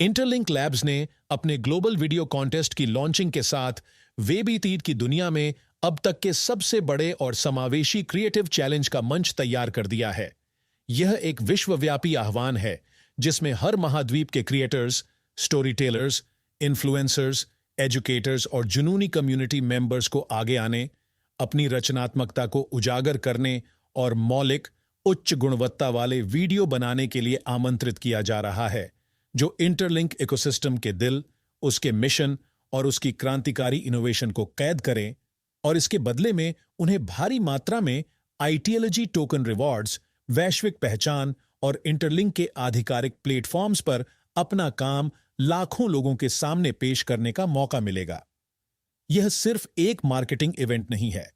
Interlink labs ने अपने global video contest की लॉन्चिंग के साथ वेब ईटीड की दुनिया में अब तक के सबसे बड़े और समावेशी क्रिएटिव चैलेंज का मंच तैयार कर दिया है। यह एक विश्वव्यापी आह्वान है जिसमें हर महाद्वीप के creators, story tellers, influencers, educators और जुनूनी कम्युनिटी मेंबर्स को आगे आने, अपनी रचनात्मकता को उजागर करने और मौलिक, उच्च गुणवत्ता वाले वीडियो बनाने के लिए आमंत्रित किया जा रहा है, जो इंटरलिंक इकोसिस्टम के दिल, उसके मिशन और उसकी क्रांतिकारी इनोवेशन को कैद करें और इसके बदले में उन्हें भारी मात्रा में आइडियोलॉजी टोकन रिवॉर्ड्स, वैश्विक पहचान और इंटरलिंक के आधिकारिक प्लेटफॉर्म्स पर अपना काम लाखों लोगों के सामने पेश करने का मौका मिलेगा। यह सिर्फ एक मार्केटिंग इवेंट नहीं है,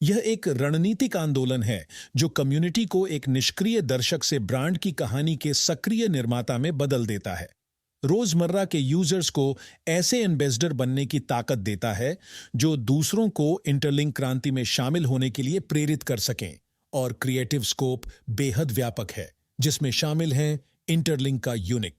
यह एक रणनीतिक आंदोलन है जो कम्युनिटी को एक निष्क्रिय दर्शक से ब्रांड की कहानी के सक्रिय निर्माता में बदल देता है। रोजमर्रा के यूजर्स को ऐसे एम्बेसडर बनने की ताकत देता है जो दूसरों को इंटरलिंक क्रांति में शामिल होने के लिए प्रेरित कर सकें। और क्रिएटिव स्कोप बेहद व्यापक है, जिसमें शामिल हैं इंटरलिंक का यूनिक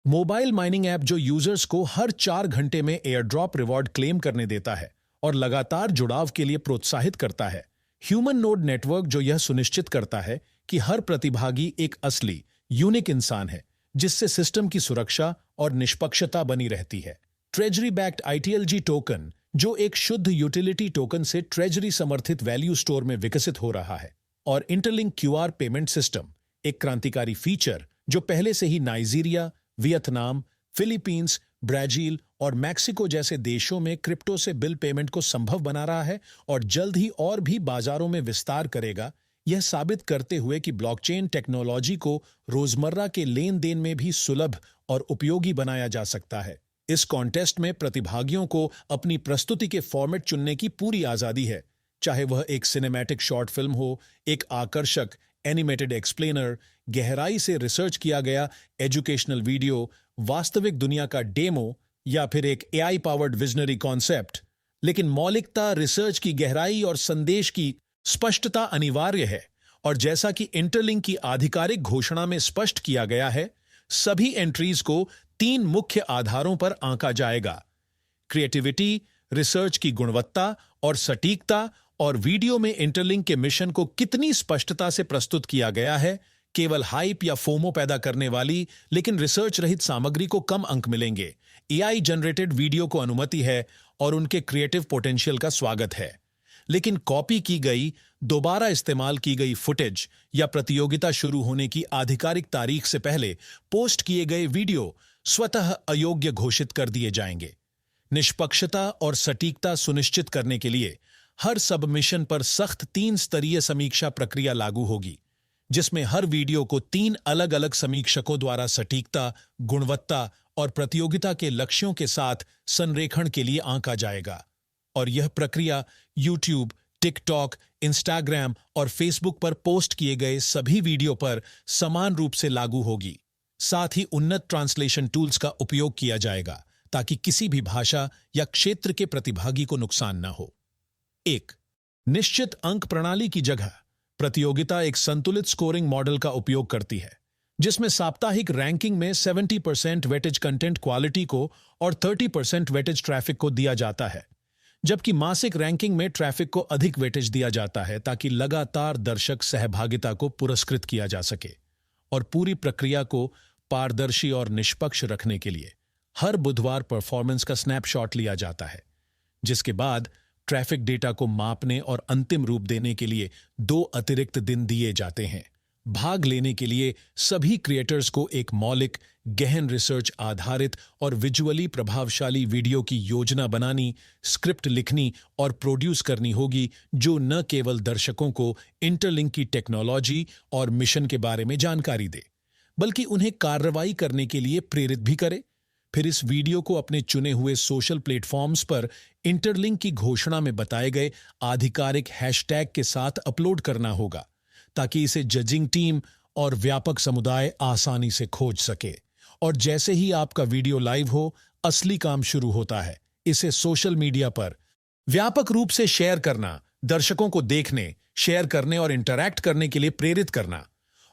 मोबाइल माइनिंग ऐप जो यूजर्स को हर 4 घंटे में एयरड्रॉप रिवॉर्ड क्लेम करने देता है और लगातार जुड़ाव के लिए प्रोत्साहित करता है। ह्यूमन नोड नेटवर्क जो यह सुनिश्चित करता है कि हर प्रतिभागी एक असली, यूनिक इंसान है, जिससे सिस्टम की सुरक्षा और निष्पक्षता बनी रहती है। ट्रेजरी बैक्ड आईटीएलजी टोकन जो एक शुद्ध यूटिलिटी टोकन से ट्रेजरी समर्थित वैल्यू स्टोर में विकसित हो रहा है। और इंटरलिंक क्यूआर पेमेंट सिस्टम, एक क्रांतिकारी फीचर जो पहले से ही नाइजीरिया, वियतनाम, फिलीपींस, ब्राजील और मैक्सिको जैसे देशों में क्रिप्टो से बिल पेमेंट को संभव बना रहा है और जल्द ही और भी बाजारों में विस्तार करेगा, यह साबित करते हुए कि ब्लॉकचेन टेक्नोलॉजी को रोजमर्रा के लेन देन में भी सुलभ और उपयोगी बनाया जा सकता है। इस कॉन्टेस्ट में प्रतिभागियों को अपनी प्रस्तुति के फॉर्मेट चुनने की पूरी आजादी है, चाहे वह एक सिनेमैटिक शॉर्ट फिल्म हो, एक आकर्षक एनिमेटेड एक्सप्लेनर, गहराई से रिसर्च किया गया एजुकेशनल वीडियो, वास्तविक दुनिया का डेमो या फिर एक एआई पावर्ड विजनरी कॉन्सेप्ट। लेकिन मौलिकता, रिसर्च की गहराई और संदेश की स्पष्टता अनिवार्य है। और जैसा कि इंटरलिंक की आधिकारिक घोषणा में स्पष्ट किया गया है, सभी एंट्रीज को 3 मुख्य आधारों पर आंका जाएगा: क्रिएटिविटी, रिसर्च की गुणवत्ता और सटीकता, और वीडियो में इंटरलिंक के मिशन को कितनी स्पष्टता से प्रस्तुत किया गया है। केवल हाइप या फोमो पैदा करने वाली लेकिन रिसर्च रहित सामग्री को कम अंक मिलेंगे। एआई जनरेटेड वीडियो को अनुमति है और उनके क्रिएटिव पोटेंशियल का स्वागत है। लेकिन कॉपी की गई, दोबारा इस्तेमाल की गई फुटेज या प्रतियोगिता शुरू होने की आधिकारिक तारीख से पहले पोस्ट किए गए वीडियो स्वतः अयोग्य घोषित कर दिए जाएंगे। निष्पक्षता और सटीकता सुनिश्चित करने के लिए हर सबमिशन पर सख्त 3 स्तरीय समीक्षा प्रक्रिया लागू होगी, जिसमें हर वीडियो को 3 अलग अलग समीक्षकों द्वारा सटीकता, गुणवत्ता और प्रतियोगिता के लक्ष्यों के साथ संरेखण के लिए आंका जाएगा। और यह प्रक्रिया यूट्यूब, टिकटॉक, इंस्टाग्राम और फेसबुक पर पोस्ट किए गए सभी वीडियो पर समान रूप से लागू होगी। साथ ही उन्नत ट्रांसलेशन टूल्स का उपयोग किया जाएगा ताकि किसी भी भाषा या क्षेत्र के प्रतिभागी को नुकसान न हो। 1. निश्चित अंक प्रणाली की जगह प्रतियोगिता एक संतुलित स्कोरिंग मॉडल का उपयोग करती है, जिसमें साप्ताहिक रैंकिंग में 70% वेटेज कंटेंट क्वालिटी को और 30% वेटेज ट्रैफिक को दिया जाता है, जबकि मासिक रैंकिंग में ट्रैफिक को अधिक वेटेज दिया जाता है ताकि लगातार दर्शक सहभागिता को पुरस्कृत किया जा सके। और पूरी प्रक्रिया को पारदर्शी और निष्पक्ष रखने के लिए हर बुधवार परफॉर्मेंस का स्नैपशॉट लिया जाता है, जिसके बाद ट्रैफिक डेटा को मापने और अंतिम रूप देने के लिए 2 अतिरिक्त दिन दिए जाते हैं। भाग लेने के लिए सभी क्रिएटर्स को एक मौलिक, गहन रिसर्च आधारित और विजुअली प्रभावशाली वीडियो की योजना बनानी, स्क्रिप्ट लिखनी और प्रोड्यूस करनी होगी, जो न केवल दर्शकों को इंटरलिंक की टेक्नोलॉजी और मिशन के बारे में जानकारी दे, बल्कि उन्हें कार्रवाई करने के लिए प्रेरित भी करे। फिर इस वीडियो को अपने चुने हुए सोशल प्लेटफॉर्म्स पर इंटरलिंक की घोषणा में बताए गए आधिकारिक हैशटैग के साथ अपलोड करना होगा, ताकि इसे जजिंग टीम और व्यापक समुदाय आसानी से खोज सके। और जैसे ही आपका वीडियो लाइव हो, असली काम शुरू होता है। इसे सोशल मीडिया पर व्यापक रूप से शेयर करना, दर्शकों को देखने, शेयर करने और इंटरैक्ट करने के लिए प्रेरित करना।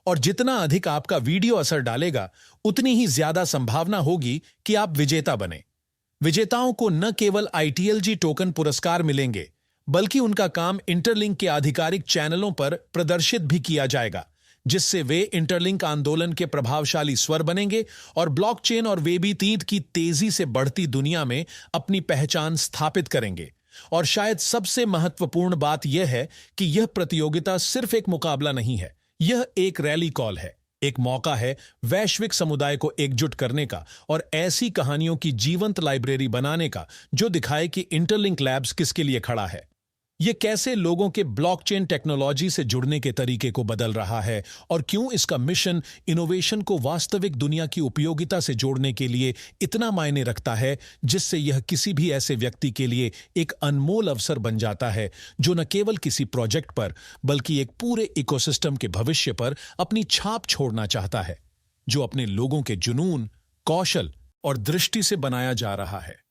और जितना अधिक आपका वीडियो असर डालेगा, उतनी ही ज्यादा संभावना होगी कि आप विजेता बने। विजेताओं को न केवल ITLG टोकन पुरस्कार मिलेंगे, बल्कि उनका काम इंटरलिंक के आधिकारिक चैनलों पर प्रदर्शित भी किया जाएगा, जिससे वे इंटरलिंक आंदोलन के प्रभावशाली स्वर बनेंगे और ब्लॉकचेन और वेबीतीत की तेजी से बढ़ती दुनिया में अपनी पहचान स्थापित करेंगे। और शायद सबसे महत्वपूर्ण बात यह है कि यह प्रतियोगिता सिर्फ एक मुकाबला नहीं है, यह एक रैली कॉल है, एक मौका है वैश्विक समुदाय को एकजुट करने का और ऐसी कहानियों की जीवंत लाइब्रेरी बनाने का जो दिखाए कि इंटरलिंक लैब्स किसके लिए खड़ा है। यह कैसे लोगों के ब्लॉकचेन टेक्नोलॉजी से जुड़ने के तरीके को बदल रहा है और क्यों इसका मिशन इनोवेशन को वास्तविक दुनिया की उपयोगिता से जोड़ने के लिए इतना मायने रखता है, जिससे यह किसी भी ऐसे व्यक्ति के लिए एक अनमोल अवसर बन जाता है जो न केवल किसी प्रोजेक्ट पर बल्कि एक पूरे इकोसिस्टम के भविष्य पर अपनी छाप छोड़ना चाहता है, जो अपने लोगों के जुनून, कौशल और दृष्टि से बनाया जा रहा है।